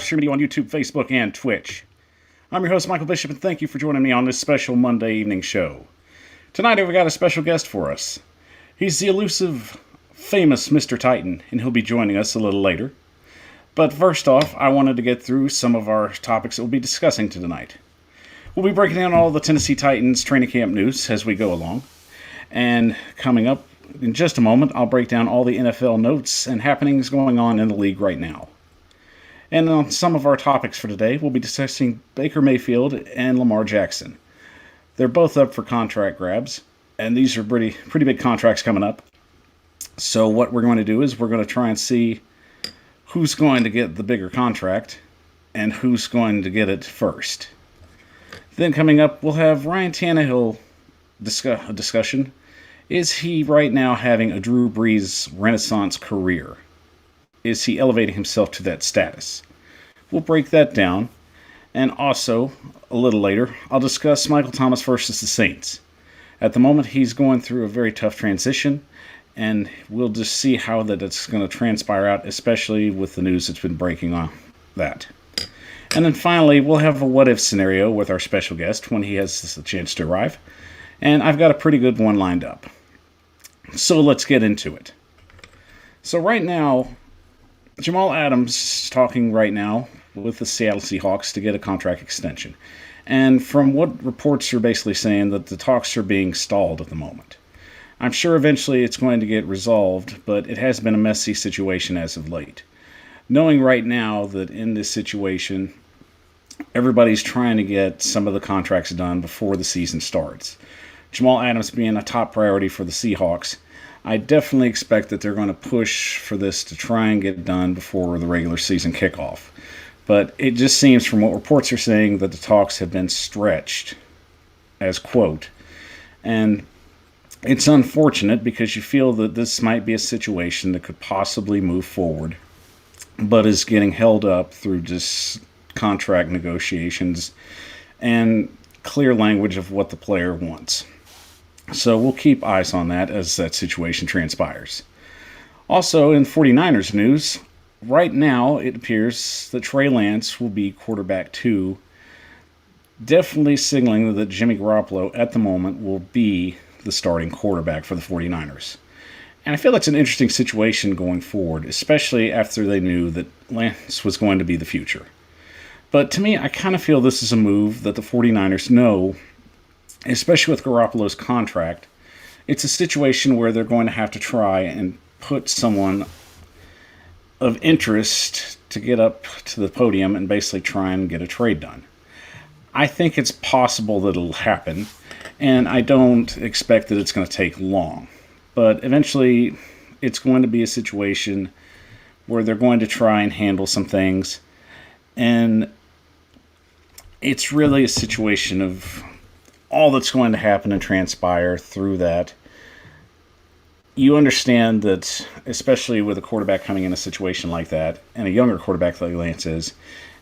Streaming on YouTube, Facebook, and Twitch. I'm your host, Michael Bishop, and thank you for joining me on this special Monday evening show. Tonight, we've got a special guest for us. He's the elusive, famous Mr. Titan, and he'll be joining us a little later. But first off, I wanted to get through some of our topics that we'll be discussing tonight. We'll be breaking down all the Tennessee Titans training camp news as we go along. And coming up in just a moment, I'll break down all the NFL notes and happenings going on in the league right now. And on some of our topics for today, we'll be discussing Baker Mayfield and Lamar Jackson. They're both up for contract grabs, and these are pretty big contracts coming up. So what we're going to do is we're going to try and see who's going to get the bigger contract and who's going to get it first. Then coming up, we'll have Ryan Tannehill a discussion. Is he right now having a Drew Brees Renaissance career? Is he elevating himself to that status? We'll break that down. And also, a little later, I'll discuss Michael Thomas versus the Saints. At the moment, he's going through a very tough transition, and we'll just see how that's going to transpire out, especially with the news that's been breaking on that. And then finally, we'll have a what-if scenario with our special guest when he has the chance to arrive. And I've got a pretty good one lined up. So let's get into it. So right now, Jamal Adams is talking right now with the Seattle Seahawks to get a contract extension. And from what reports are basically saying that the talks are being stalled at the moment. I'm sure eventually it's going to get resolved, but it has been a messy situation as of late. Knowing right now that in this situation, everybody's trying to get some of the contracts done before the season starts. Jamal Adams being a top priority for the Seahawks, I definitely expect that they're going to push for this to try and get done before the regular season kickoff. But it just seems from what reports are saying that the talks have been stretched, as quote. And it's unfortunate because you feel that this might be a situation that could possibly move forward, but is getting held up through just contract negotiations and clear language of what the player wants. So we'll keep eyes on that as that situation transpires. Also, in 49ers news, right now it appears that Trey Lance will be quarterback 2, definitely signaling that Jimmy Garoppolo at the moment will be the starting quarterback for the 49ers. And I feel that's an interesting situation going forward, especially after they knew that Lance was going to be the future. But to me, I kind of feel this is a move that the 49ers know, especially with Garoppolo's contract. It's a situation where they're going to have to try and put someone of interest to get up to the podium and basically try and get a trade done. I think it's possible that it'll happen, and I don't expect that it's going to take long. But eventually, it's going to be a situation where they're going to try and handle some things, and it's really a situation of all that's going to happen and transpire through that. You understand that, especially with a quarterback coming in a situation like that, and a younger quarterback like Lance is,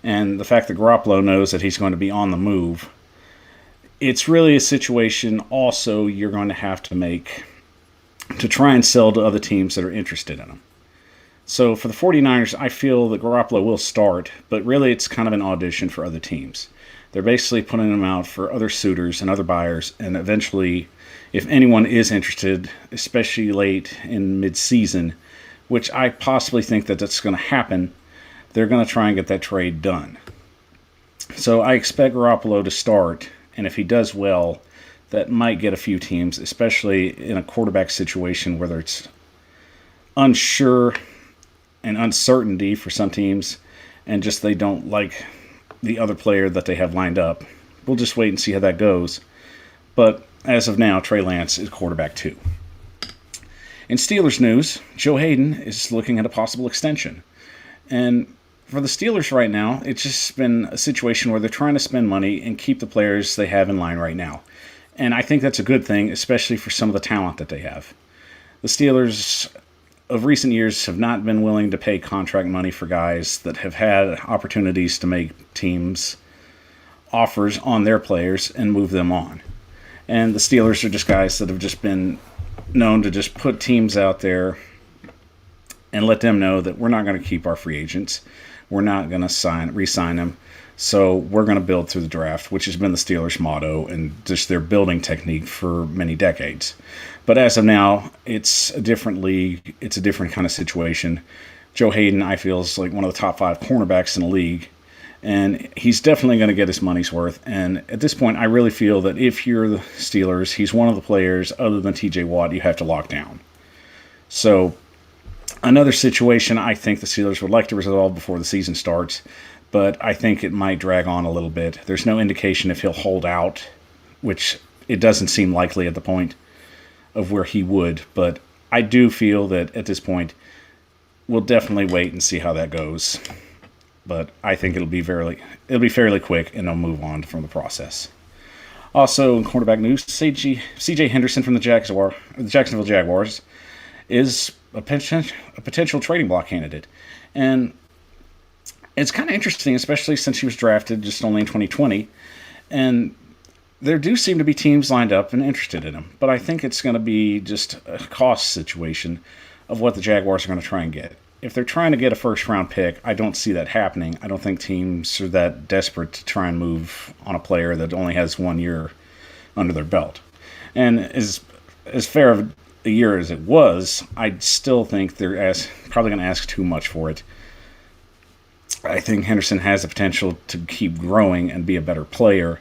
and the fact that Garoppolo knows that he's going to be on the move, it's really a situation also you're going to have to make to try and sell to other teams that are interested in him. So for the 49ers, I feel that Garoppolo will start, but really it's kind of an audition for other teams. They're basically putting him out for other suitors and other buyers, and eventually, if anyone is interested, especially late in mid-season, which I possibly think that that's going to happen, they're going to try and get that trade done. So I expect Garoppolo to start, and if he does well, that might get a few teams, especially in a quarterback situation where it's unsure and uncertainty for some teams, and just they don't like the other player that they have lined up. We'll just wait and see how that goes. But as of now, Trey Lance is quarterback 2. In Steelers news, Joe Hayden is looking at a possible extension. And for the Steelers right now, it's just been a situation where they're trying to spend money and keep the players they have in line right now. And I think that's a good thing, especially for some of the talent that they have. The Steelers of recent years have not been willing to pay contract money for guys that have had opportunities to make teams offers on their players and move them on. And the Steelers are just guys that have just been known to just put teams out there and let them know that we're not going to keep our free agents. We're not going to re-sign him. So we're going to build through the draft, which has been the Steelers' motto and just their building technique for many decades. But as of now, it's a different league. It's a different kind of situation. Joe Hayden, I feel, is like one of the top 5 cornerbacks in the league. And he's definitely going to get his money's worth. And at this point, I really feel that if you're the Steelers, he's one of the players, other than TJ Watt, you have to lock down. So another situation I think the Steelers would like to resolve before the season starts, but I think it might drag on a little bit. There's no indication if he'll hold out, which it doesn't seem likely at the point of where he would. But I do feel that at this point, we'll definitely wait and see how that goes. But I think it'll be fairly quick, and they'll move on from the process. Also, in quarterback news, C.J. Henderson from the Jacksonville Jaguars is a potential trading block candidate. And it's kind of interesting, especially since he was drafted just only in 2020. And there do seem to be teams lined up and interested in him. But I think it's going to be just a cost situation of what the Jaguars are going to try and get. If they're trying to get a first-round pick, I don't see that happening. I don't think teams are that desperate to try and move on a player that only has 1 year under their belt. And as fair of a year as it was, I still think they're probably going to ask too much for it. I think Henderson has the potential to keep growing and be a better player,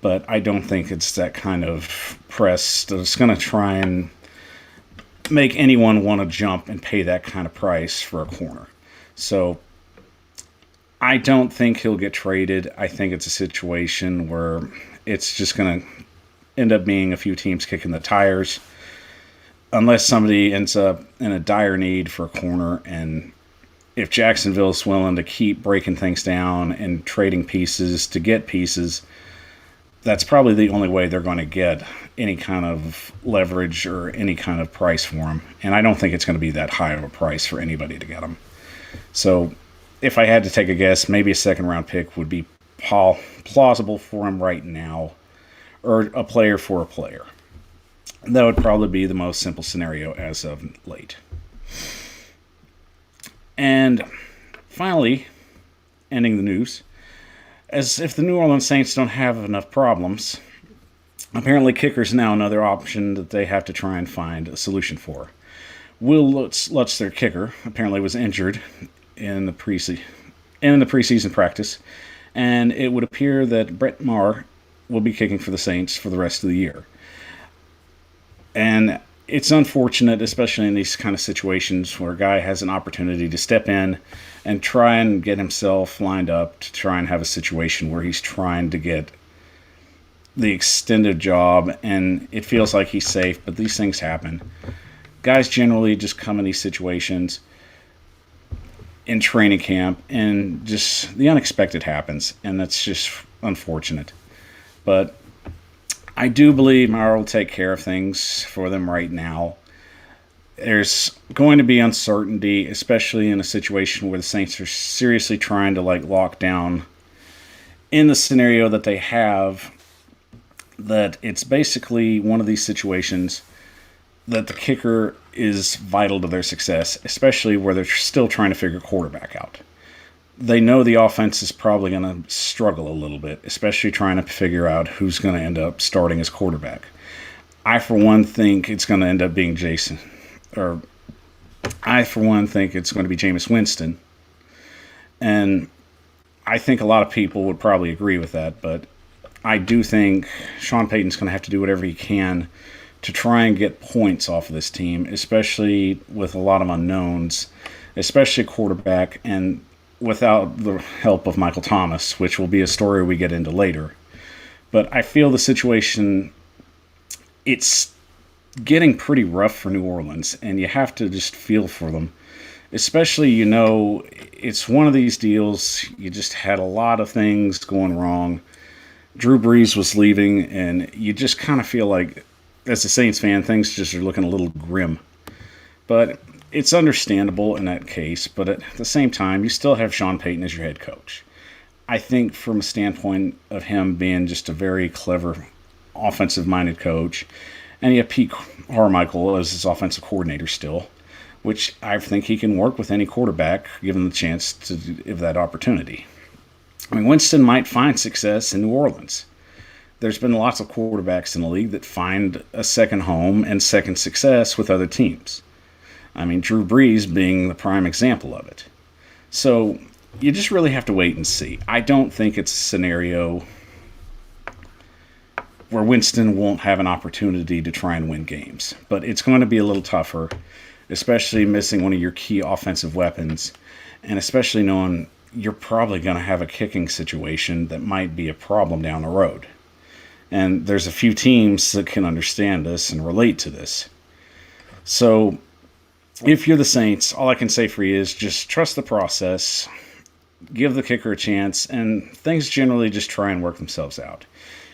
but I don't think it's that kind of press that's going to try and make anyone want to jump and pay that kind of price for a corner. So I don't think he'll get traded. I think it's a situation where it's just going to end up being a few teams kicking the tires unless somebody ends up in a dire need for a corner. And if Jacksonville's willing to keep breaking things down and trading pieces to get pieces, that's probably the only way they're going to get any kind of leverage or any kind of price for him. And I don't think it's going to be that high of a price for anybody to get him. So if I had to take a guess, maybe a second-round pick would be plausible for him right now, or a player for a player. That would probably be the most simple scenario as of late. And finally, ending the news, as if the New Orleans Saints don't have enough problems, apparently kicker's now another option that they have to try and find a solution for. Will Lutz, their kicker, apparently was injured in the preseason practice, and it would appear that Brett Maher will be kicking for the Saints for the rest of the year. And it's unfortunate, especially in these kind of situations where a guy has an opportunity to step in and try and get himself lined up to try and have a situation where he's trying to get the extended job, and it feels like he's safe, but these things happen. Guys generally just come in these situations in training camp, and just the unexpected happens, and that's just unfortunate. But I do believe Maher will take care of things for them right now. There's going to be uncertainty, especially in a situation where the Saints are seriously trying to lock down in the scenario that they have, that it's basically one of these situations that the kicker is vital to their success, especially where they're still trying to figure quarterback out. They know the offense is probably going to struggle a little bit, especially trying to figure out who's going to end up starting as quarterback. I, for one, think it's going to end up being Jameis Winston. And I think a lot of people would probably agree with that, but I do think Sean Payton's going to have to do whatever he can to try and get points off of this team, especially with a lot of unknowns, especially quarterback, and without the help of Michael Thomas, which will be a story we get into later. But I feel the situation, it's getting pretty rough for New Orleans, and you have to just feel for them. Especially, it's one of these deals, you just had a lot of things going wrong. Drew Brees was leaving, and you just kind of feel like, as a Saints fan, things just are looking a little grim. But it's understandable in that case, but at the same time, you still have Sean Payton as your head coach. I think from a standpoint of him being just a very clever, offensive-minded coach, and you have Pete Carmichael as his offensive coordinator still, which I think he can work with any quarterback given the chance to give that opportunity. I mean, Winston might find success in New Orleans. There's been lots of quarterbacks in the league that find a second home and second success with other teams. I mean, Drew Brees being the prime example of it. So you just really have to wait and see. I don't think it's a scenario where Winston won't have an opportunity to try and win games. But it's going to be a little tougher, especially missing one of your key offensive weapons, and especially knowing you're probably going to have a kicking situation that might be a problem down the road. And there's a few teams that can understand this and relate to this. So if you're the Saints, all I can say for you is just trust the process, give the kicker a chance, and things generally just try and work themselves out.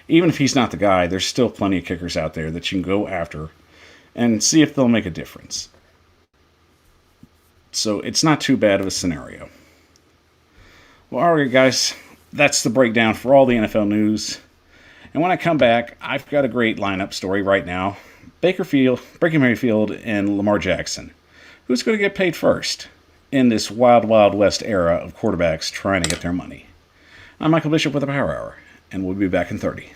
Even if he's not the guy, there's still plenty of kickers out there that you can go after and see if they'll make a difference. So it's not too bad of a scenario. Well, all right, guys, that's the breakdown for all the NFL news. And when I come back, I've got a great lineup story right now. Baker Mayfield, and Lamar Jackson. Who's going to get paid first in this wild, wild west era of quarterbacks trying to get their money? I'm Michael Bishop with the Power Hour, and we'll be back in 30.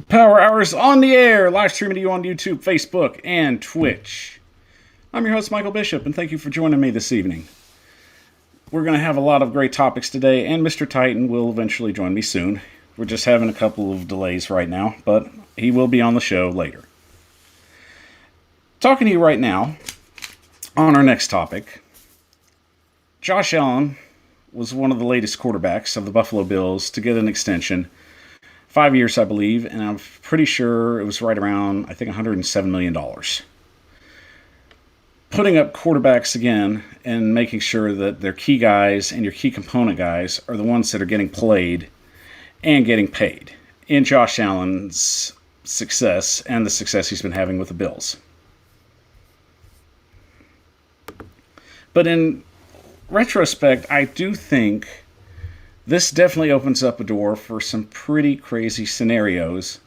Power Hours on the air, live streaming to you on YouTube, Facebook, and Twitch. I'm your host, Michael Bishop, and thank you for joining me this evening. We're going to have a lot of great topics today, and Mr. Titan will eventually join me soon. We're just having a couple of delays right now, but he will be on the show later. Talking to you right now on our next topic, Josh Allen was one of the latest quarterbacks of the Buffalo Bills to get an extension. 5 years, I believe, and I'm pretty sure it was right around, I think, $107 million. Putting up quarterbacks again and making sure that their key guys and your key component guys are the ones that are getting played and getting paid in Josh Allen's success and the success he's been having with the Bills. But in retrospect, I do think this definitely opens up a door for some pretty crazy scenarios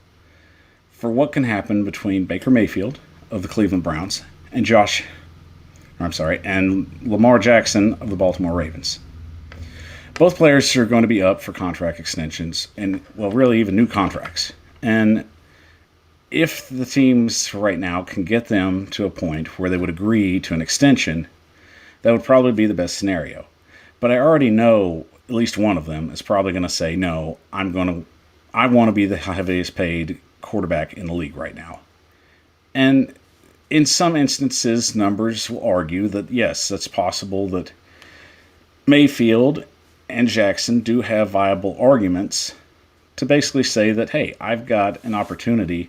for what can happen between Baker Mayfield of the Cleveland Browns and Lamar Jackson of the Baltimore Ravens. Both players are going to be up for contract extensions and, well, really even new contracts. And if the teams right now can get them to a point where they would agree to an extension, that would probably be the best scenario. But I already know at least one of them is probably going to say, no, I want to be the heaviest paid quarterback in the league right now. And in some instances, numbers will argue that, yes, that's possible that Mayfield and Jackson do have viable arguments to basically say that, hey, I've got an opportunity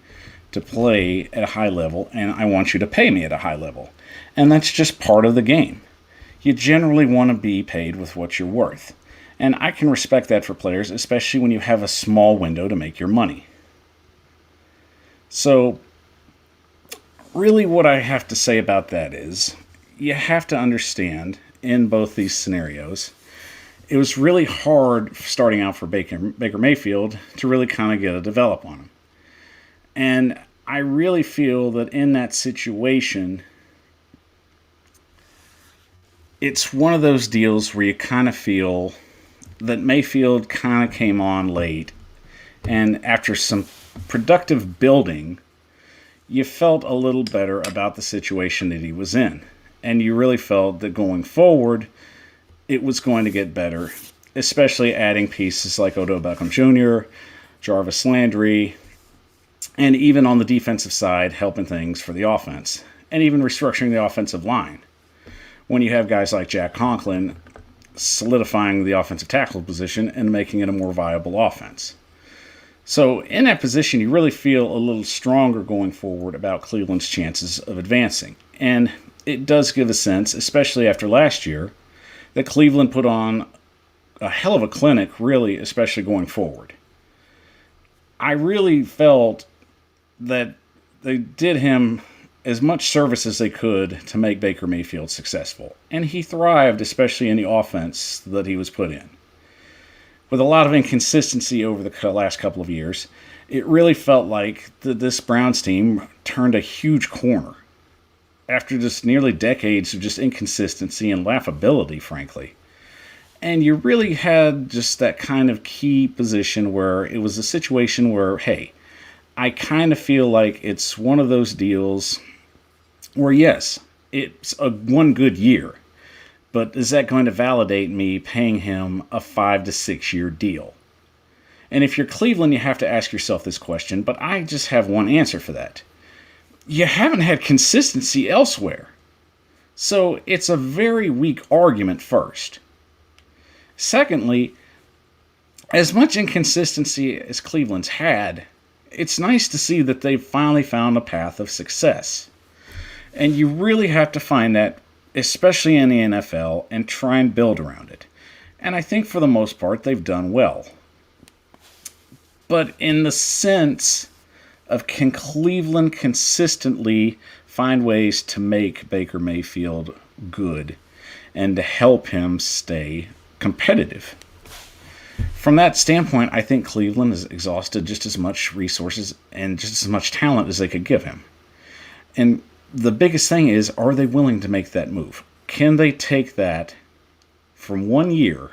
to play at a high level, and I want you to pay me at a high level. And that's just part of the game. You generally want to be paid with what you're worth. And I can respect that for players, especially when you have a small window to make your money. So, really what I have to say about that is, you have to understand, in both these scenarios, it was really hard starting out for Baker Mayfield to really kind of get a develop on him. And I really feel that in that situation, it's one of those deals where you kind of feel that Mayfield kind of came on late, and after some productive building, you felt a little better about the situation that he was in. And you really felt that going forward, it was going to get better, especially adding pieces like Odell Beckham Jr., Jarvis Landry, and even on the defensive side, helping things for the offense, and even restructuring the offensive line. When you have guys like Jack Conklin solidifying the offensive tackle position and making it a more viable offense. So, in that position, you really feel a little stronger going forward about Cleveland's chances of advancing. And it does give a sense, especially after last year, that Cleveland put on a hell of a clinic, really, especially going forward. I really felt that they did him as much service as they could to make Baker Mayfield successful. And he thrived, especially in the offense that he was put in. With a lot of inconsistency over the last couple of years, it really felt like this Browns team turned a huge corner after just nearly decades of just inconsistency and laughability, frankly. And you really had just that kind of key position where it was a situation where, hey, I kind of feel like it's one of those deals where, yes, it's one good year, but is that going to validate me paying him a 5 to 6 year deal? And if you're Cleveland, you have to ask yourself this question, but I just have one answer for that. You haven't had consistency elsewhere. So it's a very weak argument first. Secondly, as much inconsistency as Cleveland's had, it's nice to see that they've finally found a path of success. And you really have to find that, especially in the NFL, and try and build around it. And I think for the most part, they've done well. But in the sense of, can Cleveland consistently find ways to make Baker Mayfield good and to help him stay competitive? From that standpoint, I think Cleveland has exhausted just as much resources and just as much talent as they could give him. And the biggest thing is, are they willing to make that move? Can they take that from 1 year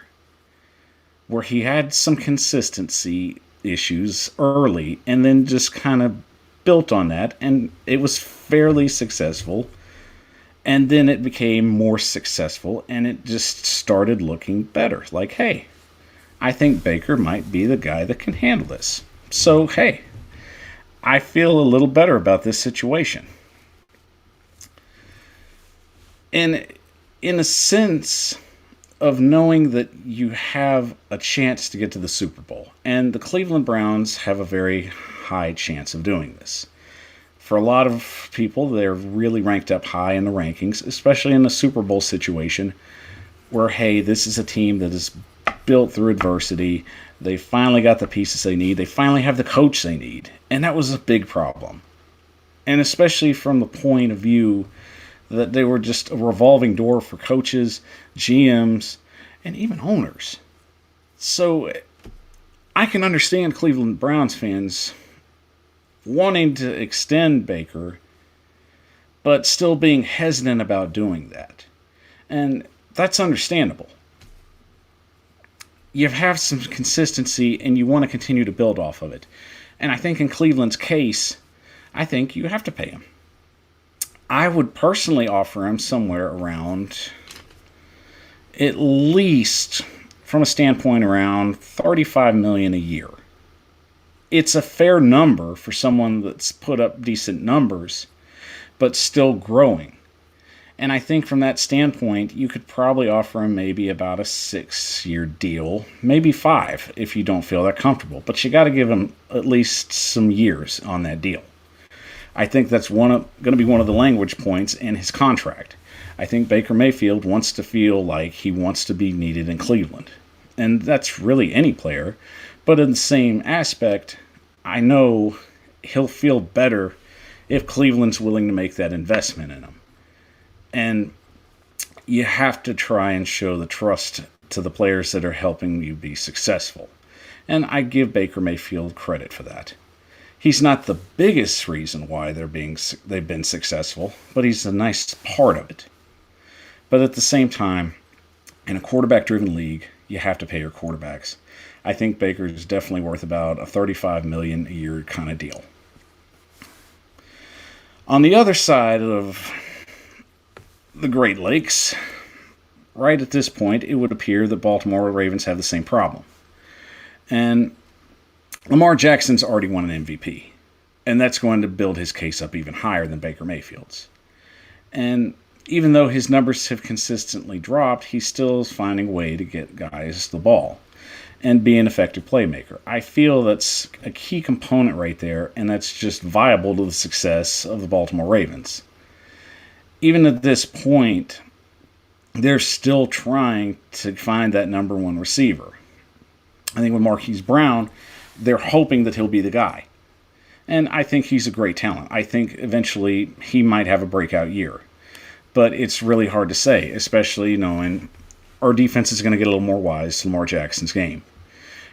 where he had some consistency issues early and then just kind of built on that, and it was fairly successful, and then it became more successful and it just started looking better. Like, hey, I think Baker might be the guy that can handle this. So, hey, I feel a little better about this situation. And in a sense of knowing that you have a chance to get to the Super Bowl, and the Cleveland Browns have a very high chance of doing this. For a lot of people, they're really ranked up high in the rankings, especially in the Super Bowl situation, where, hey, this is a team that is built through adversity. They finally got the pieces they need. They finally have the coach they need. And that was a big problem. And especially from the point of view that they were just a revolving door for coaches, GMs, and even owners. So I can understand Cleveland Browns fans wanting to extend Baker, but still being hesitant about doing that. And that's understandable. You have some consistency and you want to continue to build off of it. And I think in Cleveland's case, I think you have to pay him. I would personally offer him somewhere around, at least from a standpoint, around $35 million a year. It's a fair number for someone that's put up decent numbers, but still growing. And I think from that standpoint, you could probably offer him maybe about a 6-year deal, maybe 5 if you don't feel that comfortable. But you got to give him at least some years on that deal. I think that's going to be one of the language points in his contract. I think Baker Mayfield wants to feel like he wants to be needed in Cleveland. And that's really any player. But in the same aspect, I know he'll feel better if Cleveland's willing to make that investment in him. And you have to try and show the trust to the players that are helping you be successful. And I give Baker Mayfield credit for that. He's not the biggest reason why they've been successful, but he's a nice part of it. But at the same time, in a quarterback-driven league, you have to pay your quarterbacks. I think Baker is definitely worth about a $35 million a year kind of deal. On the other side of the Great Lakes, right at this point, it would appear that Baltimore Ravens have the same problem. And Lamar Jackson's already won an MVP, and that's going to build his case up even higher than Baker Mayfield's. And even though his numbers have consistently dropped, he still is finding a way to get guys the ball and be an effective playmaker. I feel that's a key component right there, and that's just viable to the success of the Baltimore Ravens. Even at this point, they're still trying to find that number one receiver. I think with Marquise Brown, they're hoping that he'll be the guy. And I think he's a great talent. I think eventually he might have a breakout year. But it's really hard to say, especially knowing our defense is going to get a little more wise to Lamar Jackson's game.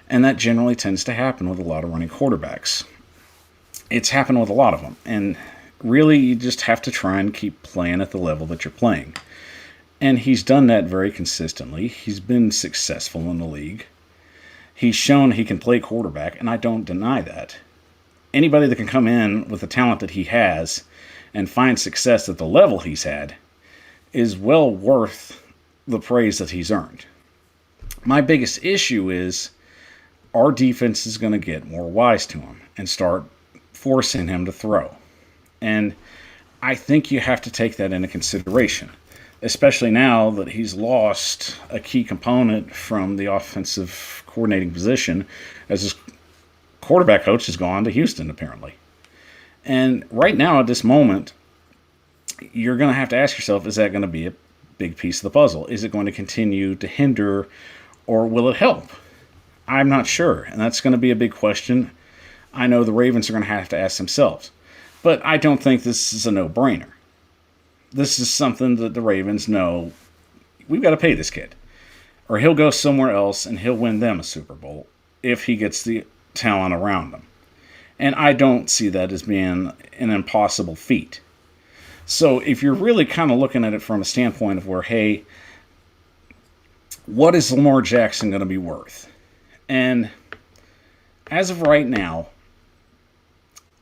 And that generally tends to happen with a lot of running quarterbacks. It's happened with a lot of them. And really, you just have to try and keep playing at the level that you're playing. And he's done that very consistently. He's been successful in the league. He's shown he can play quarterback, and I don't deny that. Anybody that can come in with the talent that he has and find success at the level he's had is well worth the praise that he's earned. My biggest issue is our defense is going to get more wise to him and start forcing him to throw. And I think you have to take that into consideration, especially now that he's lost a key component from the offensive coordinating position, as his quarterback coach has gone to Houston, apparently. And right now, at this moment, you're going to have to ask yourself, is that going to be a big piece of the puzzle? Is it going to continue to hinder, or will it help? I'm not sure, and that's going to be a big question. I know the Ravens are going to have to ask themselves, but I don't think this is a no-brainer. This is something that the Ravens know, we've got to pay this kid, or he'll go somewhere else and he'll win them a Super Bowl if he gets the talent around him. And I don't see that as being an impossible feat. So if you're really kind of looking at it from a standpoint of where, hey, what is Lamar Jackson going to be worth? And as of right now,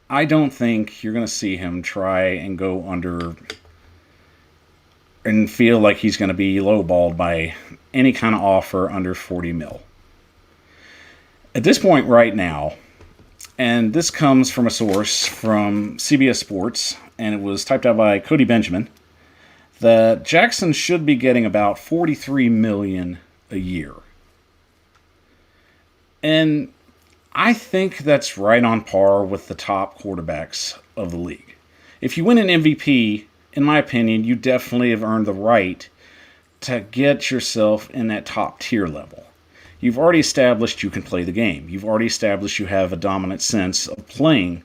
I don't think you're going to see him try and go under and feel like he's going to be lowballed by any kind of offer under 40 mil. At this point right now, and this comes from a source from CBS Sports, and it was typed out by Cody Benjamin, that Jackson should be getting about $43 million a year. And I think that's right on par with the top quarterbacks of the league. If you win an MVP, in my opinion, you definitely have earned the right to get yourself in that top tier level. You've already established you can play the game. You've already established you have a dominant sense of playing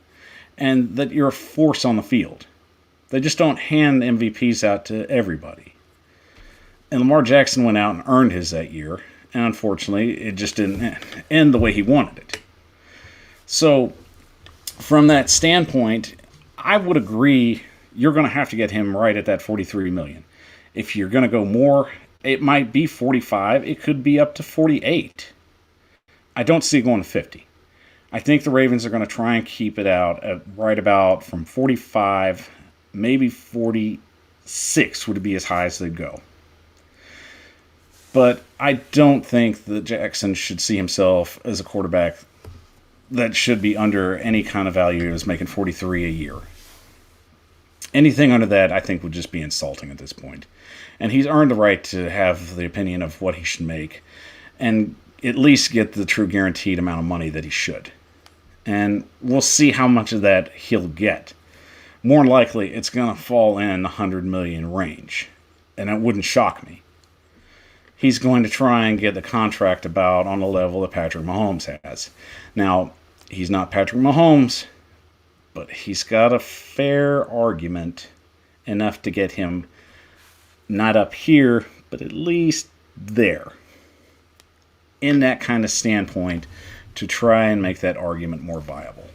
and that you're a force on the field. They just don't hand MVPs out to everybody. And Lamar Jackson went out and earned his that year, and unfortunately, it just didn't end the way he wanted it. So, from that standpoint, I would agree you're going to have to get him right at that $43 million. If you're going to go more, it might be 45. It could be up to 48. I don't see it going to 50. I think the Ravens are going to try and keep it out at right about from 45, maybe 46 would be as high as they'd go. But I don't think that Jackson should see himself as a quarterback that should be under any kind of value as making 43 a year. Anything under that, I think, would just be insulting at this point. And he's earned the right to have the opinion of what he should make and at least get the true guaranteed amount of money that he should. And we'll see how much of that he'll get. More than likely, it's going to fall in the $100 million range. And it wouldn't shock me. He's going to try and get the contract about on the level that Patrick Mahomes has. Now, he's not Patrick Mahomes, but he's got a fair argument enough to get him not up here, but at least there. In that kind of standpoint to try and make that argument more viable.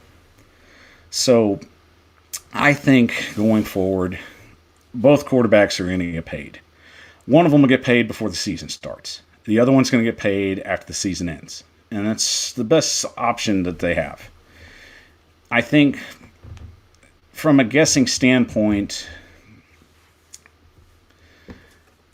So I think going forward, both quarterbacks are going to get paid. One of them will get paid before the season starts. The other one's going to get paid after the season ends. And that's the best option that they have. I think from a guessing standpoint,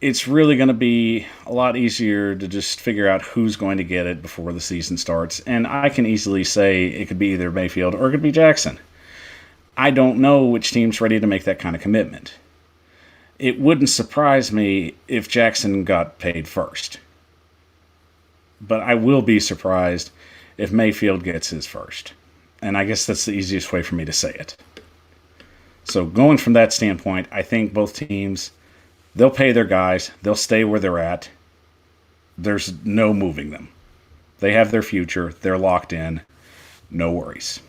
it's really going to be a lot easier to just figure out who's going to get it before the season starts. And I can easily say it could be either Mayfield or it could be Jackson. I don't know which team's ready to make that kind of commitment. it wouldn't surprise me if Jackson got paid first. But I will be surprised if Mayfield gets his first. And I guess that's the easiest way for me to say it. So going from that standpoint, I think both teams, they'll pay their guys. They'll stay where they're at. There's no moving them. They have their future. They're locked in. No worries.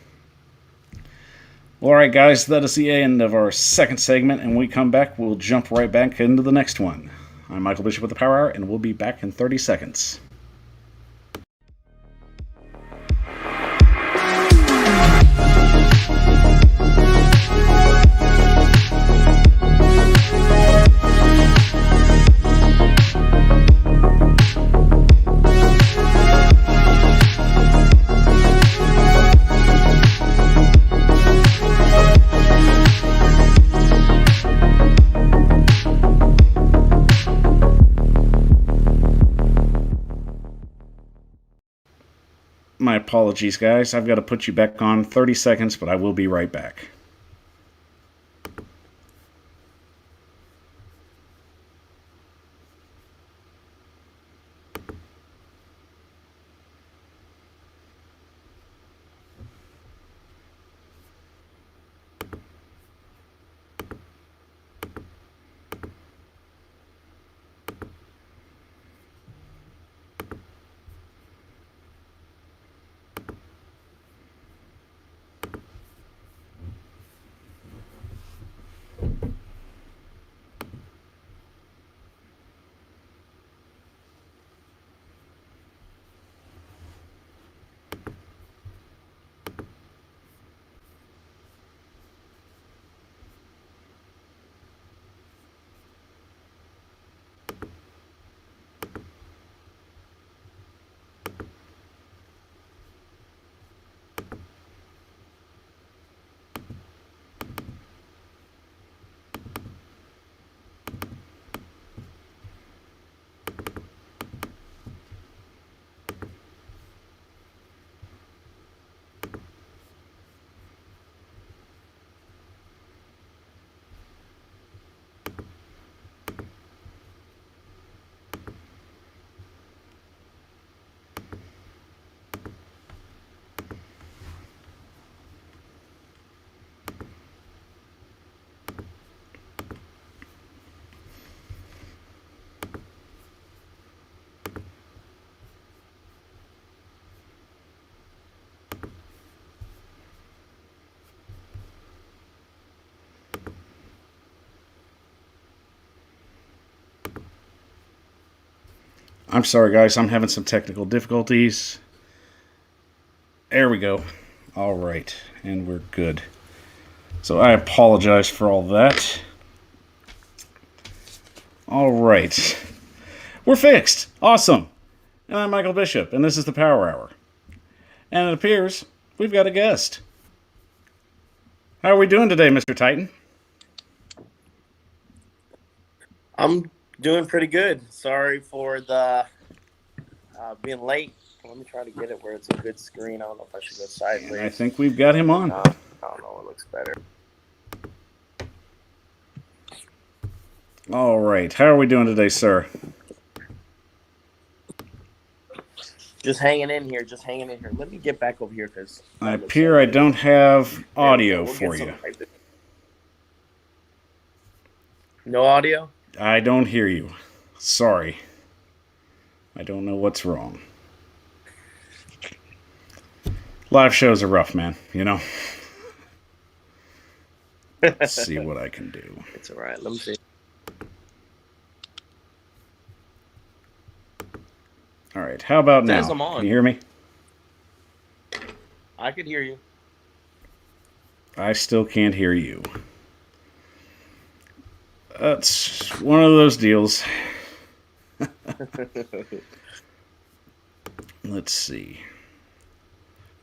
Well, all right, guys, that is the end of our second segment. And when we come back, we'll jump right back into the next one. I'm Michael Bishop with the Power Hour, and we'll be back in 30 seconds. My apologies, guys. I've got to put you back on 30 seconds, but I will be right back. I'm sorry, guys. I'm having some technical difficulties. There we go. All right. And we're good. So I apologize for all that. All right. We're fixed. Awesome. And I'm Michael Bishop, and this is the Power Hour. And it appears we've got a guest. How are we doing today, Mr. Titan? I'm doing pretty good. Sorry for the being late. Let me try to get it where it's a good screen. I don't know if I should go sideways. And I think we've got him on. I don't know. It looks better. All right. How are we doing today, sir? Just hanging in here. Let me get back over here because I appear I don't have audio for you. No audio? I don't hear you. Sorry. I don't know what's wrong. Live shows are rough, man, you know? Let's see what I can do. It's all right. Let me see. All right. How about now? I'm on. Can you hear me? I could hear you. I still can't hear you. That's one of those deals. Let's see.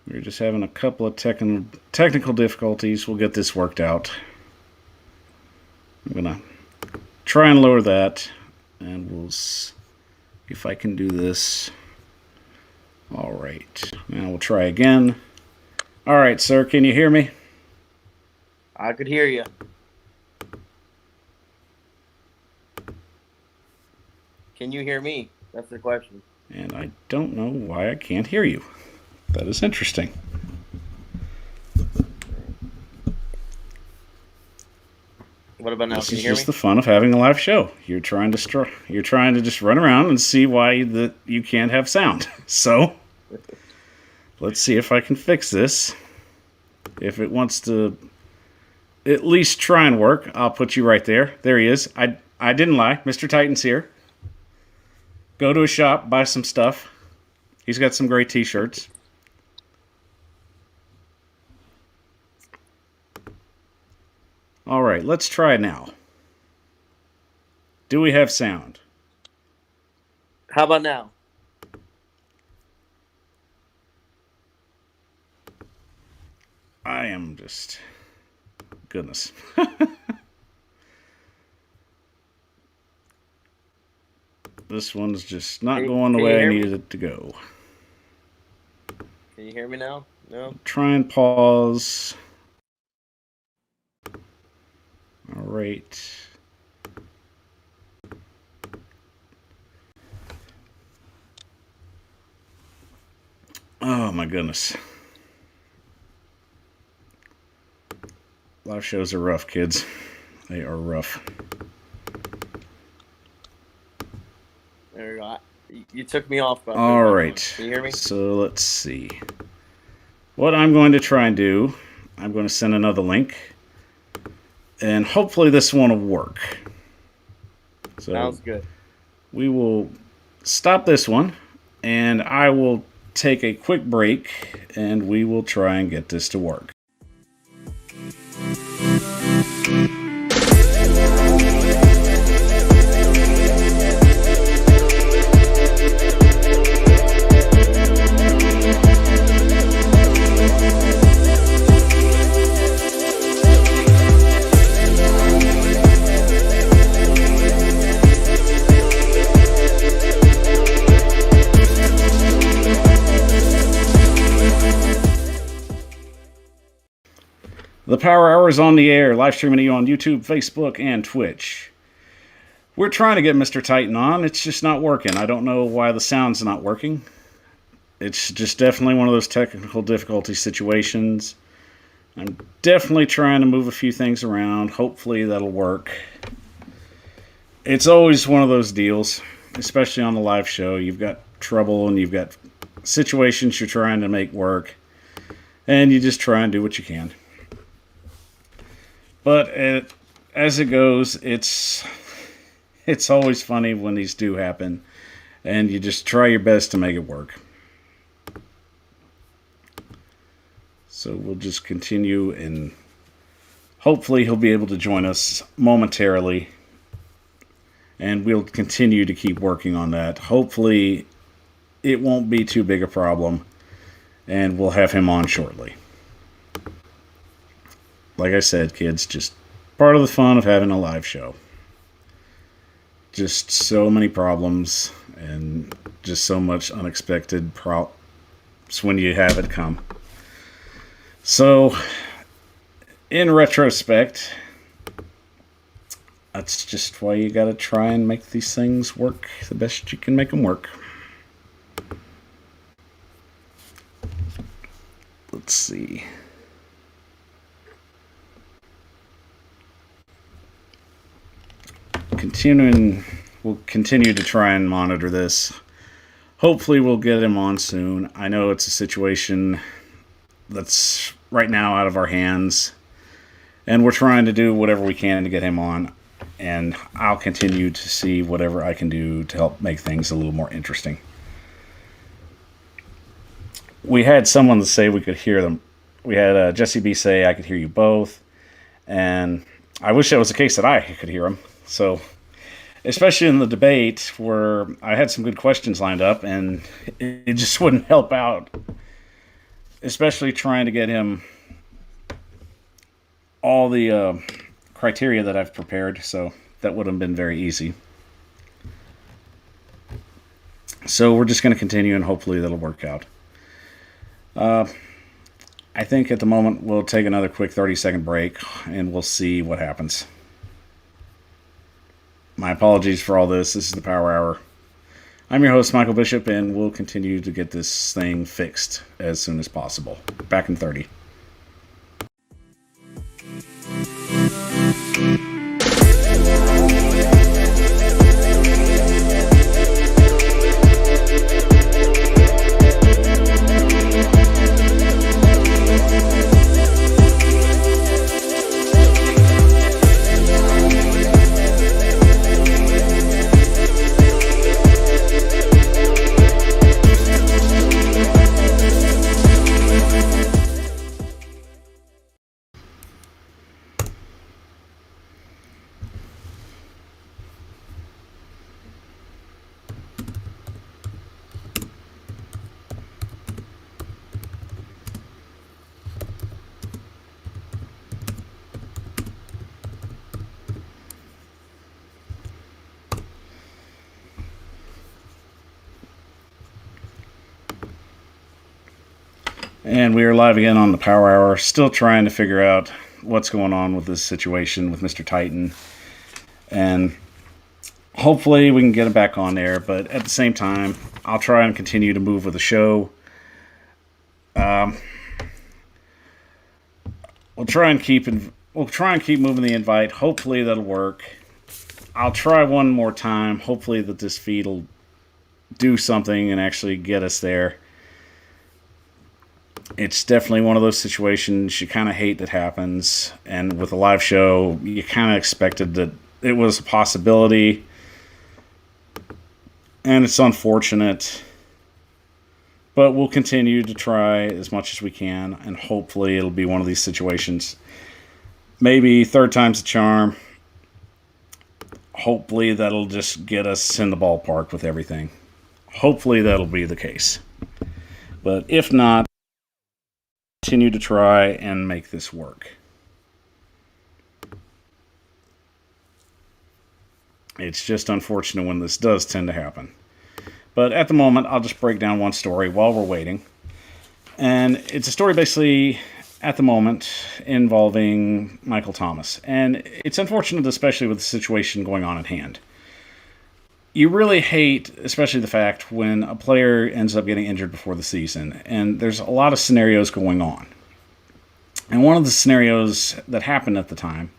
We're just having a couple of technical difficulties. We'll get this worked out. I'm going to try and lower that, and we'll see if I can do this. All right. Now we'll try again. All right, sir, can you hear me? I could hear you. Can you hear me? That's the question. And I don't know why I can't hear you. That is interesting. What about now? This Can is you hear just me? the fun of having a live show. You're trying to just run around and see why that you can't have sound. So let's see if I can fix this. If it wants to at least try and work, I'll put you right there. There he is. I didn't lie. Mr. Titan's here. Go to his shop, buy some stuff. He's got some great t-shirts. All right, let's try now. Do we have sound? How about now? I am just... Goodness. This one's just not going the way I needed it to go. Can you hear me now? No? Try and pause. All right. Oh my goodness. Live shows are rough, kids. They are rough. There you go. You took me off. All right. Can you hear me? So let's see. What I'm going to try and do, I'm going to send another link. And hopefully this one will work. So Sounds good. We will stop this one. And I will take a quick break. And we will try and get this to work. The Power Hour is on the air, live streaming to you on YouTube, Facebook, and Twitch. We're trying to get Mr. Titan on. It's just not working. I don't know why the sound's not working. It's just definitely one of those technical difficulty situations. I'm definitely trying to move a few things around. Hopefully that'll work. It's always one of those deals, especially on the live show. You've got trouble and you've got situations you're trying to make work. And you just try and do what you can. But as it goes, it's always funny when these do happen, and you just try your best to make it work. So we'll just continue, and hopefully he'll be able to join us momentarily, and we'll continue to keep working on that. Hopefully it won't be too big a problem, and we'll have him on shortly. Like I said, kids, just part of the fun of having a live show. Just so many problems and just so much unexpected problems when you have it come. So, in retrospect, that's just why you gotta try and make these things work the best you can make them work. Let's see. We'll continue to try and monitor this. Hopefully we'll get him on soon. I know it's a situation that's right now out of our hands, and we're trying to do whatever we can to get him on, and I'll continue to see whatever I can do to help make things a little more interesting. We had someone say we could hear them. We had Jesse B say I could hear you both, and I wish that was the case that I could hear him. So, especially in the debate where I had some good questions lined up and it just wouldn't help out, especially trying to get him all the criteria that I've prepared, so that would have been very easy. So we're just going to continue and hopefully that'll work out. I think at the moment we'll take another quick 30-second break and we'll see what happens. My apologies for all this. This is the Power Hour. I'm your host, Michael Bishop, and we'll continue to get this thing fixed as soon as possible. Back in 30. And we are live again on the Power Hour, still trying to figure out what's going on with this situation with Mr. Titan. And hopefully we can get him back on there, but at the same time, I'll try and continue to move with the show. We'll try and keep moving the invite. Hopefully that'll work. I'll try one more time. Hopefully that this feed will do something and actually get us there. It's definitely one of those situations you kind of hate that happens. And with a live show, you kind of expected that it was a possibility. And it's unfortunate. But we'll continue to try as much as we can. And hopefully it'll be one of these situations. Maybe third time's a charm. Hopefully that'll just get us in the ballpark with everything. Hopefully that'll be the case. But if not, continue to try and make this work. It's just unfortunate when this does tend to happen. But at the moment, I'll just break down one story while we're waiting. And it's a story basically, at the moment, involving Michael Thomas. And it's unfortunate, especially with the situation going on at hand. You really hate, especially the fact when a player ends up getting injured before the season. And there's a lot of scenarios going on. And one of the scenarios that happened at the time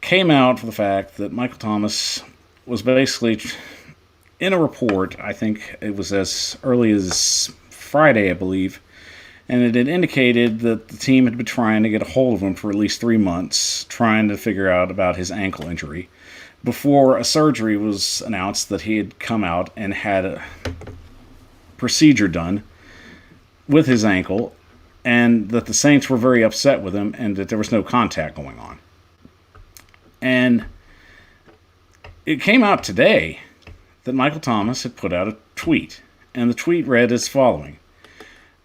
came out for the fact that Michael Thomas was basically in a report, I think it was as early as Friday, I believe, and it had indicated that the team had been trying to get a hold of him for at least 3 months, trying to figure out about his ankle injury, before a surgery was announced that he had come out and had a procedure done with his ankle, and that the Saints were very upset with him and that there was no contact going on. And it came out today that Michael Thomas had put out a tweet, and the tweet read as following: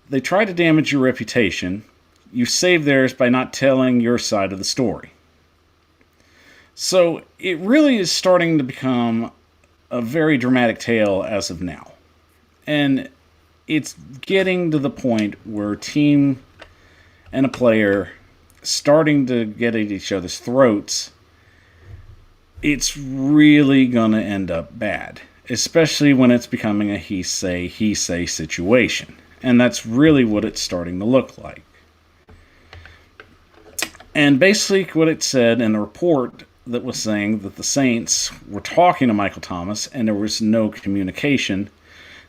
"They try to damage your reputation. You save theirs by not telling your side of the story." So it really is starting to become a very dramatic tale as of now. And it's getting to the point where a team and a player starting to get at each other's throats. It's really going to end up bad, especially when it's becoming a he-say situation. And that's really what it's starting to look like. And basically what it said in the report that was saying that the Saints were talking to Michael Thomas and there was no communication.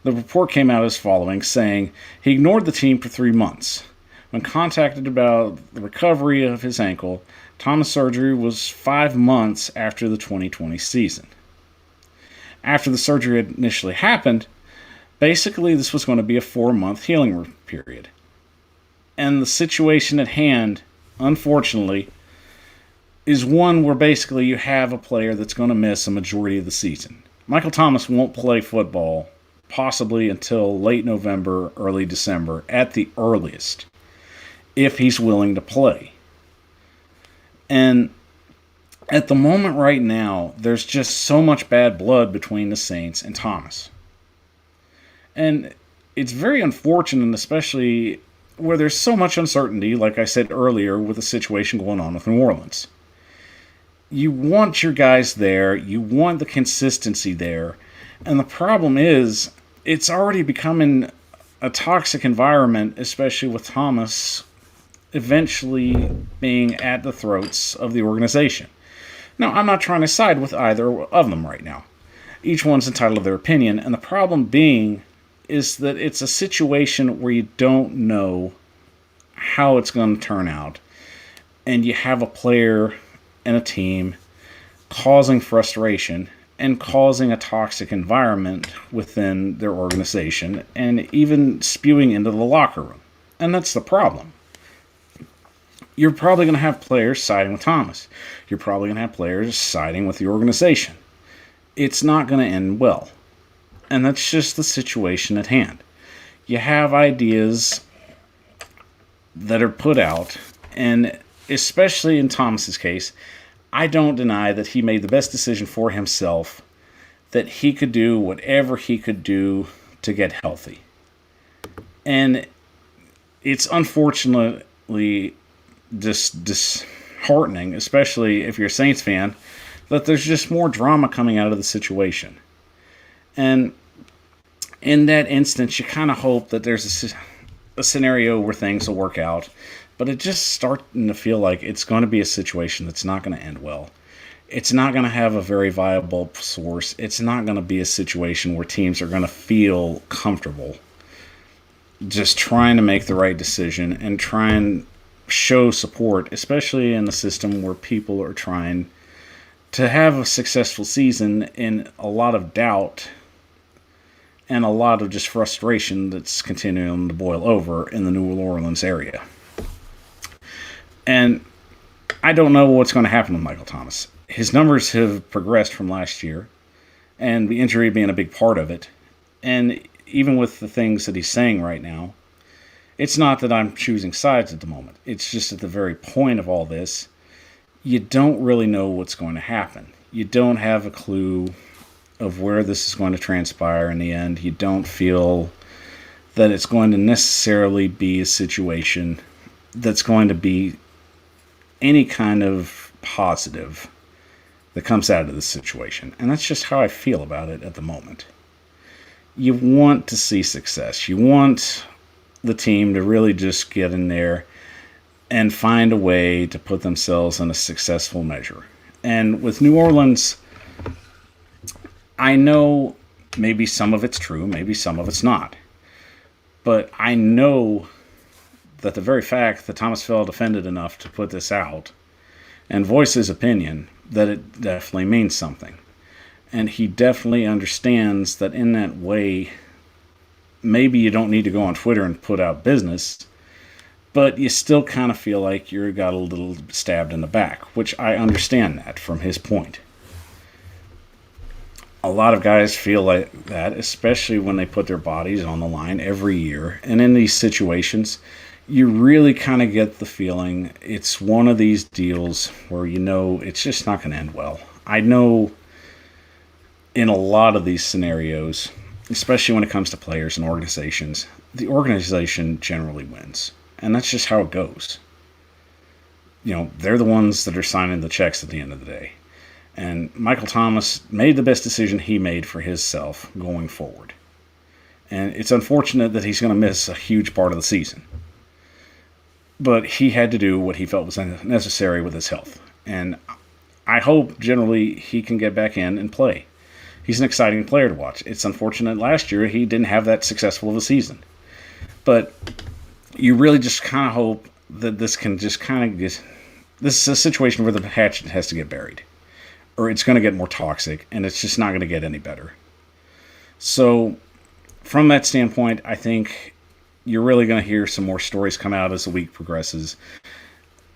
The report came out as following, saying he ignored the team for 3 months. When contacted about the recovery of his ankle, Thomas' surgery was 5 months after the 2020 season. After the surgery had initially happened, basically this was going to be a 4-month healing period. And the situation at hand, unfortunately, is one where basically you have a player that's going to miss a majority of the season. Michael Thomas won't play football possibly until late November, early December at the earliest, if he's willing to play. And at the moment right now, there's just so much bad blood between the Saints and Thomas. And it's very unfortunate, especially where there's so much uncertainty, like I said earlier, with the situation going on with New Orleans. You want your guys there, you want the consistency there, And the problem is, it's already becoming a toxic environment, especially with Thomas eventually being at the throats of the organization. Now, I'm not trying to side with either of them right now. Each one's entitled to their opinion, and the problem being is that it's a situation where you don't know how it's going to turn out, and you have a player and a team causing frustration and causing a toxic environment within their organization and even spewing into the locker room. And that's the problem. You're probably going to have players siding with Thomas. You're probably going to have players siding with the organization. It's not going to end well. And that's just the situation at hand. You have ideas that are put out, and especially in Thomas's case, I don't deny that he made the best decision for himself, that he could do whatever he could do to get healthy. And it's unfortunately just disheartening, especially if you're a Saints fan, that there's just more drama coming out of the situation. And in that instance, you kind of hope that there's a scenario where things will work out, but it just starting to feel like it's going to be a situation that's not going to end well. It's not going to have a very viable source. It's not going to be a situation where teams are going to feel comfortable just trying to make the right decision and try and show support, especially in a system where people are trying to have a successful season in a lot of doubt and a lot of just frustration that's continuing to boil over in the New Orleans area. And I don't know what's going to happen with Michael Thomas. His numbers have progressed from last year, and the injury being a big part of it. And even with the things that he's saying right now, it's not that I'm choosing sides at the moment. It's just at the very point of all this, you don't really know what's going to happen. You don't have a clue of where this is going to transpire in the end. You don't feel that it's going to necessarily be a situation that's going to be any kind of positive that comes out of this situation. And that's just how I feel about it at the moment. You want to see success. You want the team to really just get in there and find a way to put themselves in a successful measure. And with New Orleans, I know maybe some of it's true, maybe some of it's not. But I know that the very fact that Thomas Fell defended enough to put this out and voice his opinion, that it definitely means something. And he definitely understands that in that way, maybe you don't need to go on Twitter and put out business, but you still kind of feel like you got a little stabbed in the back, which I understand that from his point. A lot of guys feel like that, especially when they put their bodies on the line every year. And in these situations, you really kind of get the feeling it's one of these deals where you know it's just not going to end well. I know in a lot of these scenarios, especially when it comes to players and organizations, the organization generally wins. And that's just how it goes. You know, they're the ones that are signing the checks at the end of the day. And Michael Thomas made the best decision he made for himself going forward. And it's unfortunate that he's going to miss a huge part of the season. But he had to do what he felt was necessary with his health. And I hope generally he can get back in and play. He's an exciting player to watch. It's unfortunate last year he didn't have that successful of a season. But you really just kind of hope that this can just kind of get... This is a situation where the hatchet has to get buried. Or it's going to get more toxic, and it's just not going to get any better. So, from that standpoint, I think you're really going to hear some more stories come out as the week progresses.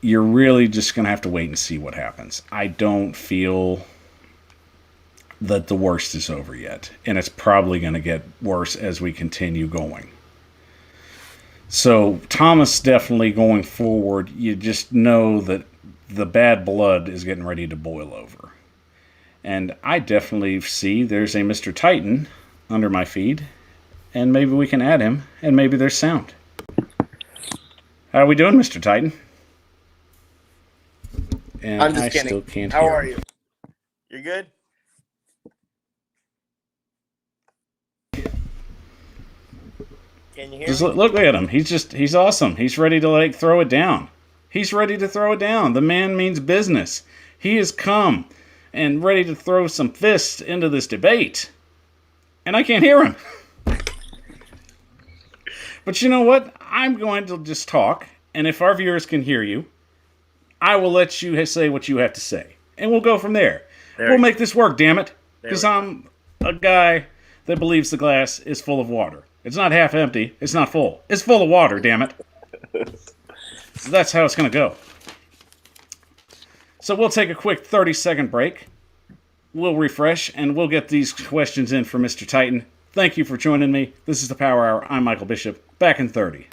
You're really just going to have to wait and see what happens. I don't feel that the worst is over yet, and it's probably going to get worse as we continue going. So, Thomas definitely going forward, you just know that the bad blood is getting ready to boil over. And I definitely see there's a Mr. Titan under my feed, and maybe we can add him, and maybe there's sound. How are we doing, Mr. Titan? And I'm just I kidding. still can't How hear are him. you? You're good? Can you hear Just me? look at him. He's awesome. He's ready to throw it down. He's ready to throw it down. The man means business. He has come and ready to throw some fists into this debate. And I can't hear him. But you know what? I'm going to just talk, and if our viewers can hear you, I will let you say what you have to say. And we'll go from there. We'll make this work, damn it. Because I'm a guy that believes the glass is full of water. It's not half empty. It's not full. It's full of water, damn it. So that's how it's going to go. So we'll take a quick 30-second break. We'll refresh, and we'll get these questions in for Mr. Titan. Thank you for joining me. This is the Power Hour. I'm Michael Bishop. Back in 30.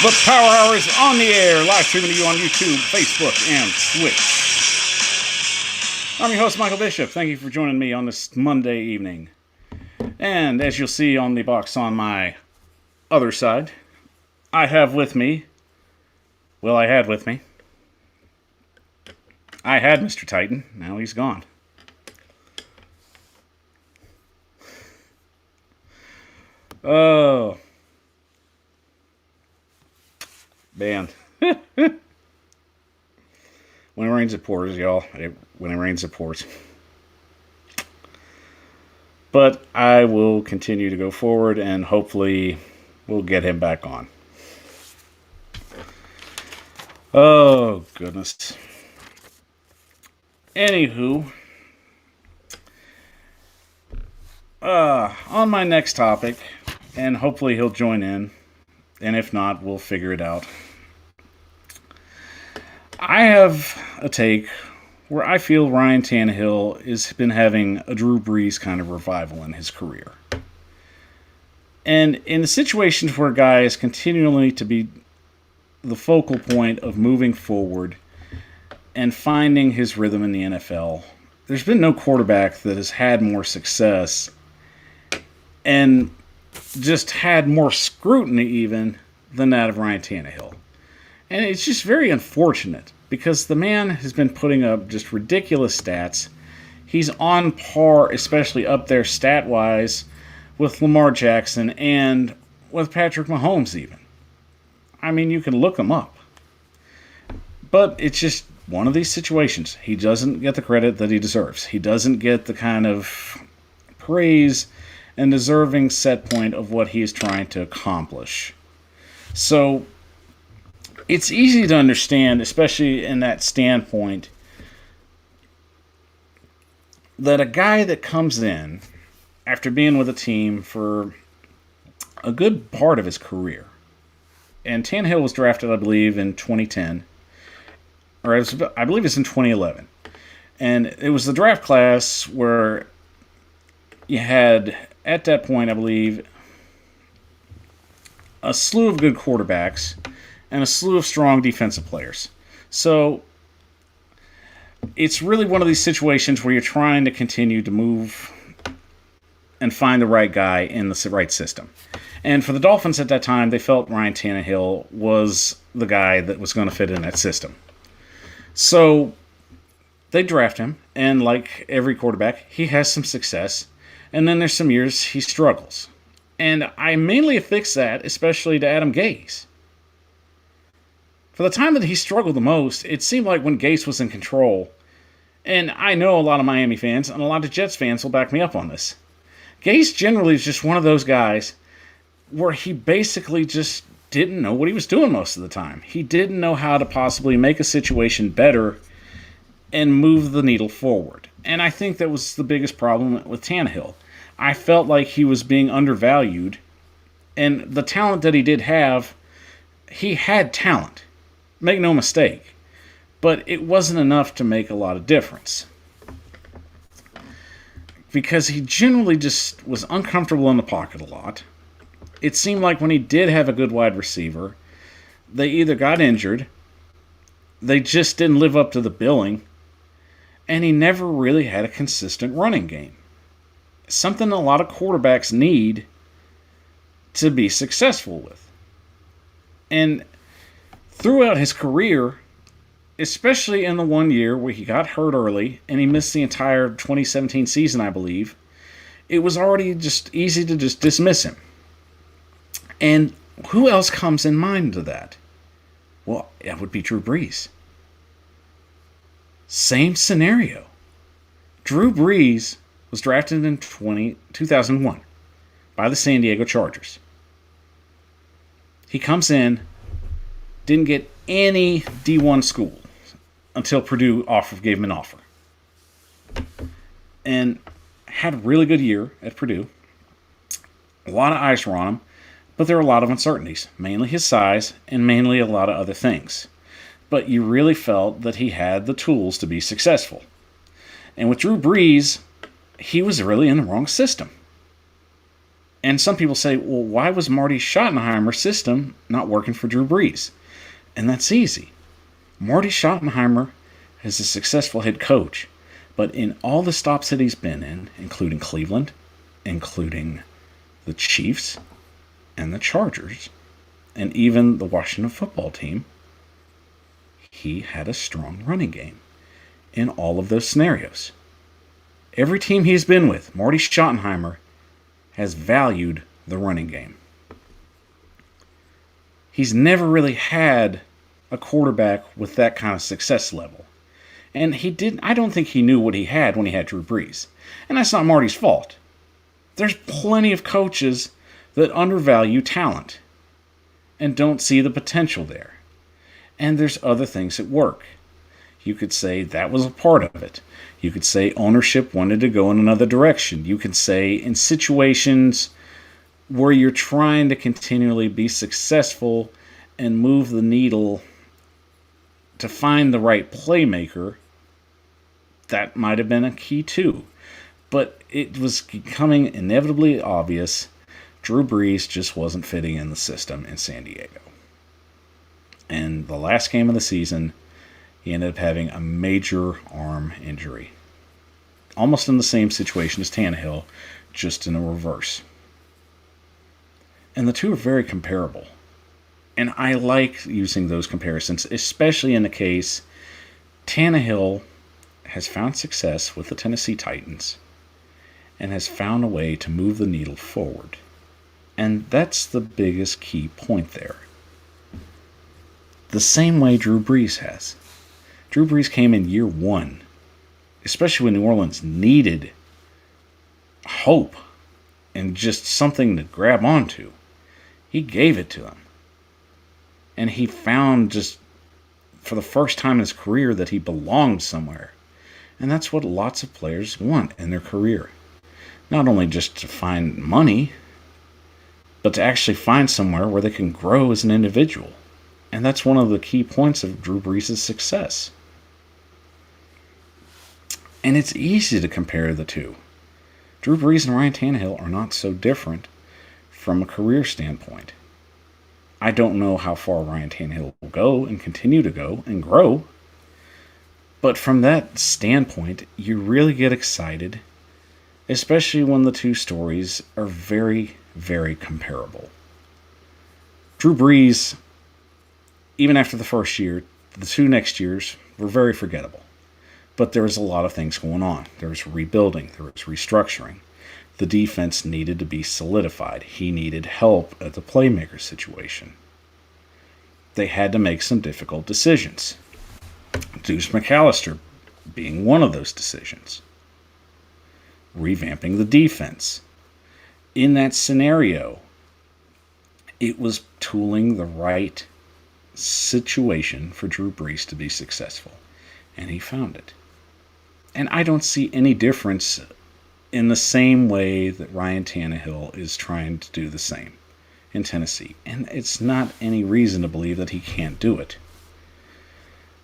The Power Hour is on the air, live streaming to you on YouTube, Facebook, and Twitch. I'm your host, Michael Bishop. Thank you for joining me on this Monday evening. And as you'll see on the box on my other side, I had with me I had Mr. Titan. Now he's gone. Oh. Man. When it rains, it pours, y'all. When it rains, it pours. But I will continue to go forward, and hopefully we'll get him back on. Oh, goodness. Anywho, on my next topic, and hopefully he'll join in, and if not, we'll figure it out. I have a take where I feel Ryan Tannehill has been having a Drew Brees kind of revival in his career. And in the situations where a guy is continually to be the focal point of moving forward and finding his rhythm in the NFL, there's been no quarterback that has had more success and just had more scrutiny even than that of Ryan Tannehill. And it's just very unfortunate because the man has been putting up just ridiculous stats. He's on par, especially up there stat-wise, with Lamar Jackson and with Patrick Mahomes even. I mean, you can look them up. But it's just one of these situations. He doesn't get the credit that he deserves. He doesn't get the kind of praise and deserving set point of what he is trying to accomplish. So it's easy to understand, especially in that standpoint, that a guy that comes in after being with a team for a good part of his career, and Tannehill was drafted, I believe, in 2010, or I believe it's in 2011, and it was the draft class where you had, at that point, I believe, a slew of good quarterbacks and a slew of strong defensive players. So it's really one of these situations where you're trying to continue to move and find the right guy in the right system. And for the Dolphins at that time, they felt Ryan Tannehill was the guy that was going to fit in that system. So they draft him, and like every quarterback, he has some success, and then there's some years he struggles. And I mainly affix that, especially to Adam Gase. For the time that he struggled the most, it seemed like when Gase was in control, and I know a lot of Miami fans and a lot of Jets fans will back me up on this. Gase generally is just one of those guys where he basically just didn't know what he was doing most of the time. He didn't know how to possibly make a situation better and move the needle forward. And I think that was the biggest problem with Tannehill. I felt like he was being undervalued And the talent that he did have, he had talent. Make no mistake. But it wasn't enough to make a lot of difference. Because he generally just was uncomfortable in the pocket a lot. It seemed like when he did have a good wide receiver, they either got injured, they just didn't live up to the billing, and he never really had a consistent running game. Something a lot of quarterbacks need to be successful with. And throughout his career, especially in the one year where he got hurt early and he missed the entire 2017 season, I believe, it was already just easy to just dismiss him. And who else comes in mind to that? Well, that would be Drew Brees. Same scenario. Drew Brees was drafted in 2001 by the San Diego Chargers. He comes in, didn't get any D1 school until Purdue gave him an offer. And had a really good year at Purdue. A lot of eyes were on him, but there were a lot of uncertainties, mainly his size and mainly a lot of other things. But you really felt that he had the tools to be successful. And with Drew Brees, he was really in the wrong system. And some people say, well, why was Marty Schottenheimer's system not working for Drew Brees? And that's easy. Marty Schottenheimer is a successful head coach, but in all the stops that he's been in, including Cleveland, including the Chiefs and the Chargers, and even the Washington football team, he had a strong running game in all of those scenarios. Every team he's been with, Marty Schottenheimer has valued the running game. He's never really had a quarterback with that kind of success level. And I don't think he knew what he had when he had Drew Brees. And that's not Marty's fault. There's plenty of coaches that undervalue talent and don't see the potential there. And there's other things at work. You could say that was a part of it. You could say ownership wanted to go in another direction. You could say in situations where you're trying to continually be successful and move the needle to find the right playmaker, that might have been a key too. But it was becoming inevitably obvious Drew Brees just wasn't fitting in the system in San Diego. And the last game of the season, he ended up having a major arm injury. Almost in the same situation as Tannehill, just in a reverse. And the two are very comparable. And I like using those comparisons, especially in the case Tannehill has found success with the Tennessee Titans and has found a way to move the needle forward. And that's the biggest key point there. The same way Drew Brees has. Drew Brees came in year one, especially when New Orleans needed hope and just something to grab onto. He gave it to them. And he found just for the first time in his career that he belonged somewhere. And that's what lots of players want in their career. Not only just to find money, but to actually find somewhere where they can grow as an individual. And that's one of the key points of Drew Brees' success. And it's easy to compare the two. Drew Brees and Ryan Tannehill are not so different from a career standpoint. I don't know how far Ryan Tannehill will go and continue to go and grow. But from that standpoint, you really get excited, especially when the two stories are very, very comparable. Drew Brees, even after the first year, the two next years were very forgettable. But there was a lot of things going on. There was rebuilding. There was restructuring. The defense needed to be solidified. He needed help at the playmaker situation. They had to make some difficult decisions. Deuce McAllister being one of those decisions. Revamping the defense. In that scenario, it was tooling the right situation for Drew Brees to be successful. And he found it. And I don't see any difference in the same way that Ryan Tannehill is trying to do the same. in Tennessee, and it's not any reason to believe that he can't do it.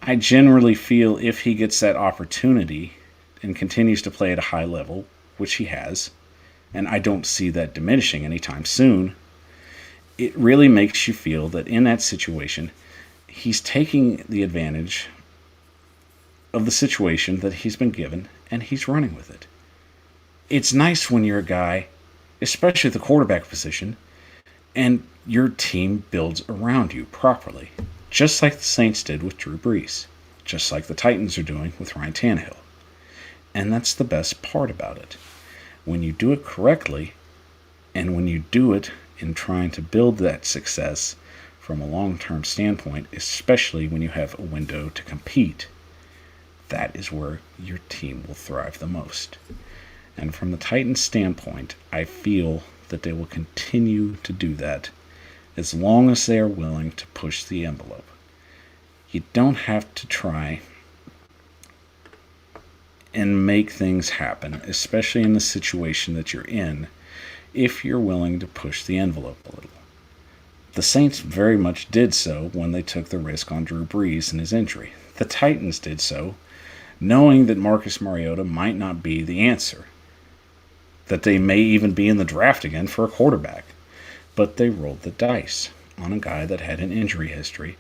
I generally feel if he gets that opportunity and continues to play at a high level, which he has, and I don't see that diminishing anytime soon, it really makes you feel that in that situation, he's taking the advantage of the situation that he's been given and he's running with it. It's nice when you're a guy, especially at the quarterback position, and your team builds around you properly, just like the Saints did with Drew Brees, just like the Titans are doing with Ryan Tannehill. And that's the best part about it. When you do it correctly, and when you do it in trying to build that success from a long-term standpoint, especially when you have a window to compete, that is where your team will thrive the most. And from the Titans' standpoint, I feel that they will continue to do that as long as they are willing to push the envelope. You don't have to try and make things happen, especially in the situation that you're in, if you're willing to push the envelope a little. The Saints very much did so when they took the risk on Drew Brees and his injury. The Titans did so knowing that Marcus Mariota might not be the answer, that they may even be in the draft again for a quarterback. But they rolled the dice on a guy that had an injury history,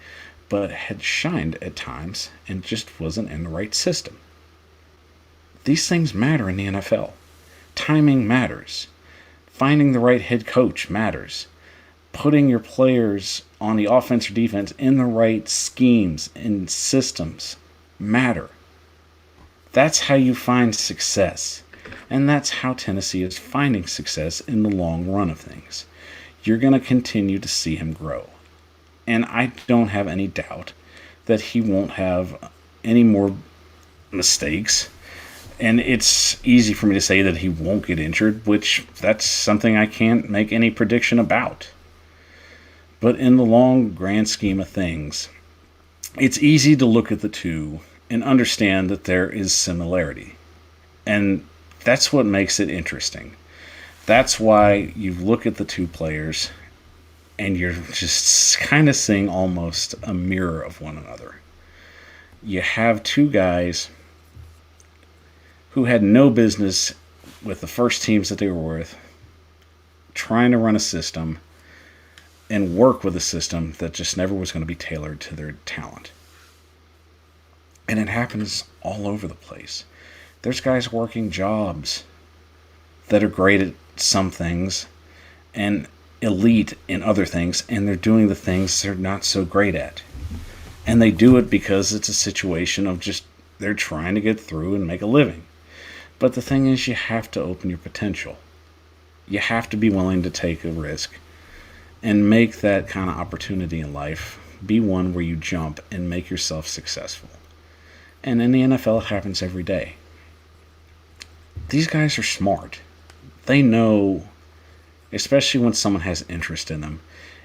but had shined at times and just wasn't in the right system. These things matter in the NFL. Timing matters. Finding the right head coach matters. Putting your players on the offense or defense in the right schemes and systems matter. That's how you find success. And that's how Tennessee is finding success in the long run of things. You're going to continue to see him grow. And I don't have any doubt that he won't have any more mistakes. And it's easy for me to say that he won't get injured, which that's something I can't make any prediction about. But in the long grand scheme of things, it's easy to look at the two and understand that there is similarity. And that's what makes it interesting. That's why you look at the two players and you're just kind of seeing almost a mirror of one another. You have two guys who had no business with the first teams that they were with, trying to run a system and work with a system that just never was going to be tailored to their talent. And it happens all over the place. There's guys working jobs that are great at some things and elite in other things, and they're doing the things they're not so great at. And they do it because it's a situation of just they're trying to get through and make a living. But the thing is, you have to open your potential. You have to be willing to take a risk and make that kind of opportunity in life be one where you jump and make yourself successful. And in the NFL, it happens every day. These guys are smart. They know, especially when someone has interest in them,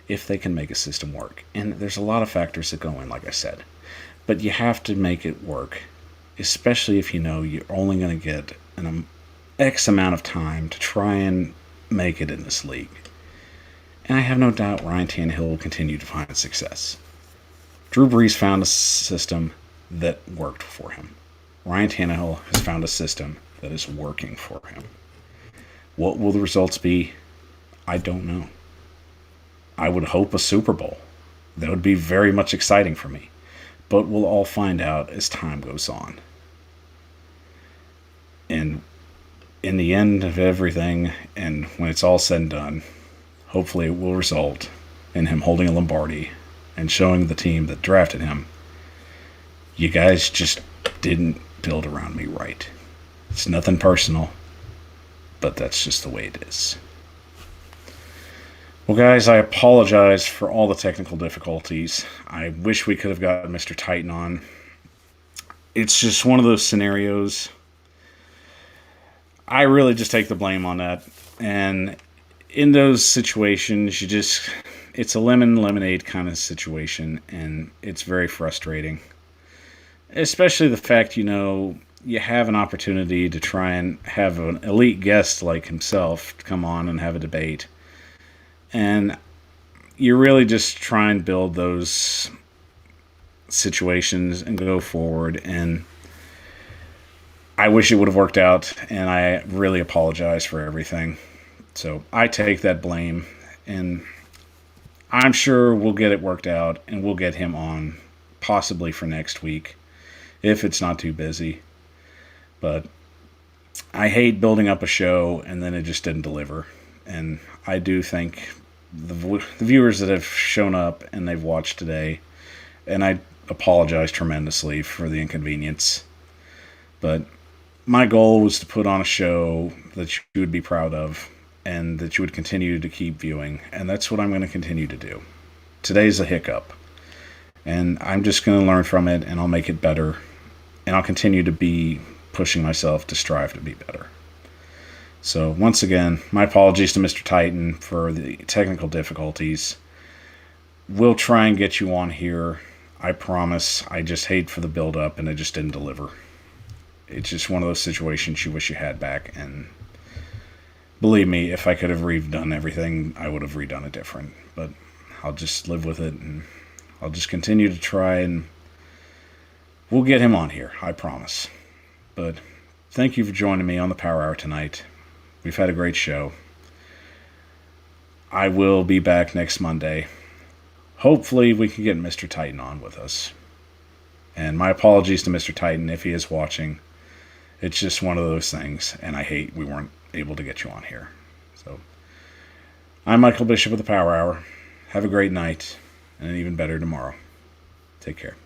if they can make a system work. And there's a lot of factors that go in, like I said. But you have to make it work, especially if you know you're only going to get an X amount of time to try and make it in this league. And I have no doubt Ryan Tannehill will continue to find success. Drew Brees found a system that worked for him. Ryan Tannehill has found a system that is working for him. What will the results be? I don't know. I would hope a Super Bowl. That would be very much exciting for me. But we'll all find out as time goes on. And in the end of everything, and when it's all said and done, hopefully it will result in him holding a Lombardi and showing the team that drafted him, you guys just didn't build around me right. It's nothing personal, but that's just the way it is. Well, guys, I apologize for all the technical difficulties. I wish we could have gotten Mr. Titan on. It's just one of those scenarios. I really just take the blame on that. And in those situations, it's a lemon lemonade kind of situation, and it's very frustrating. Especially the fact, you have an opportunity to try and have an elite guest like himself come on and have a debate. And you really just try and build those situations and go forward. And I wish it would have worked out, and I really apologize for everything. So I take that blame, and I'm sure we'll get it worked out, and we'll get him on possibly for next week if it's not too busy. But I hate building up a show and then it just didn't deliver. And I do thank the viewers that have shown up and they've watched today. And I apologize tremendously for the inconvenience. But my goal was to put on a show that you would be proud of and that you would continue to keep viewing. And that's what I'm going to continue to do. Today's a hiccup. And I'm just going to learn from it, and I'll make it better. And I'll continue to be pushing myself to strive to be better. So once again, my apologies to Mr. Titan for the technical difficulties. We'll try and get you on here. I promise. I just hate for the build up and it just didn't deliver. It's just one of those situations you wish you had back. And believe me, if I could have redone everything, I would have redone it different. But I'll just live with it, and I'll just continue to try, and we'll get him on here. I promise. But thank you for joining me on the Power Hour tonight. We've had a great show. I will be back next Monday. Hopefully we can get Mr. Titan on with us. And my apologies to Mr. Titan if he is watching. It's just one of those things, and I hate we weren't able to get you on here. So, I'm Michael Bishop of the Power Hour. Have a great night, and an even better tomorrow. Take care.